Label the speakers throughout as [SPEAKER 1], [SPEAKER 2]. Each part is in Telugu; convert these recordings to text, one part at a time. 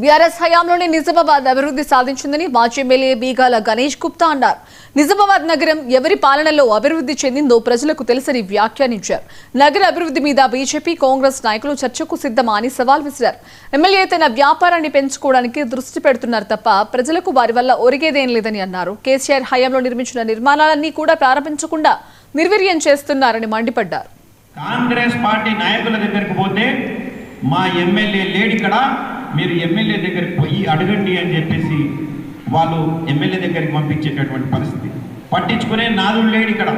[SPEAKER 1] బీఆర్ఎస్ హయాంలోనే నిజామాబాద్ అభివృద్ధి సాధించిందని మాజీ ఎమ్మెల్యే బీగాల గణేష్ గుప్తా అన్నారు. నిజామాబాద్ నగరం ఎవరి పాలనలో అభివృద్ధి చెందిందో ప్రజలకు తెలుసని వ్యాఖ్యానించారు. నగర అభివృద్ధి మీద బీజేపీ, కాంగ్రెస్ నాయకులు చర్చకు సిద్ధమా అని సవాల్ విసిరారు. ఎమ్మెల్యే తన వ్యాపారాన్ని పెంచుకోవడానికి దృష్టి పెడుతున్నారు తప్ప ప్రజలకు వారి వల్ల ఒరిగేదేం లేదని అన్నారు. కేసీఆర్ హయాంలో నిర్మించిన నిర్మాణాలన్నీ కూడా ప్రారంభించకుండా నిర్వీర్యం చేస్తున్నారని మండిపడ్డారు.
[SPEAKER 2] కాంగ్రెస్ పార్టీ నాయకుల దగ్గరికి పోతే మా ఎమ్మెల్యే లేడిక్కడ, మీరు ఎమ్మెల్యే దగ్గరికి పోయి అడగండి అని చెప్పేసి వాళ్ళు ఎమ్మెల్యే దగ్గరికి పంపించేటటువంటి పరిస్థితి. పట్టించుకునే నాదుడు లేడు ఇక్కడ.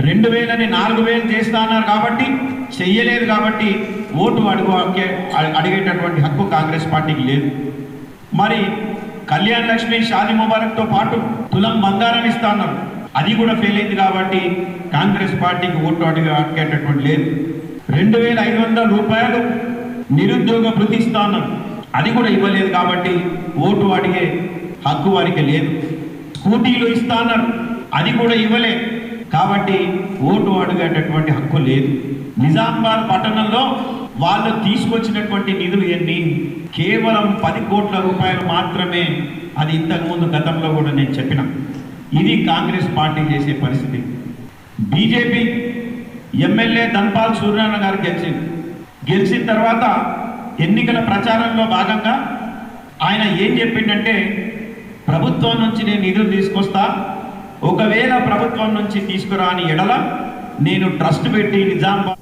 [SPEAKER 2] 2000ని 4000 చేస్తా అన్నారు కాబట్టి, చెయ్యలేదు కాబట్టి ఓటు అడిగేటటువంటి హక్కు కాంగ్రెస్ పార్టీకి లేదు. మరి కళ్యాణ్ లక్ష్మి, షాదీ ముబారక్తో పాటు తులం బంగారం ఇస్తా అన్నారు, అది కూడా ఫెయిల్ అయింది కాబట్టి కాంగ్రెస్ పార్టీకి ఓటు అడిగేటటువంటి లేదు. 2500 రూపాయలు నిరుద్యోగ భృతి ఇస్తా అన్నారు, అది కూడా ఇవ్వలేదు కాబట్టి ఓటు అడిగే హక్కు వారికి లేదు. స్కూటీలు ఇస్తా అన్నారు, అది కూడా ఇవ్వలే కాబట్టి ఓటు అడిగేటటువంటి హక్కు లేదు. నిజామాబాద్ పట్టణంలో వాళ్ళు తీసుకొచ్చినటువంటి నిధులు ఎన్ని? కేవలం 10 కోట్ల రూపాయలు మాత్రమే. అది ఇంతకుముందు గతంలో కూడా నేను చెప్పిన. ఇది కాంగ్రెస్ పార్టీ చేసే పరిస్థితి. బీజేపీ ఎమ్మెల్యే ధన్పాల్ సూర్యనారాయణ గారు గెలిచిన తర్వాత ఎన్నికల ప్రచారంలో భాగంగా ఆయన ఏం చెప్పిండంటే, ప్రభుత్వం నుంచి నేను నిధులు తీసుకొస్తా, ఒకవేళ ప్రభుత్వం నుంచి తీసుకురాని ఎడల నేను ట్రస్ట్ పెట్టి నిజామాబాద్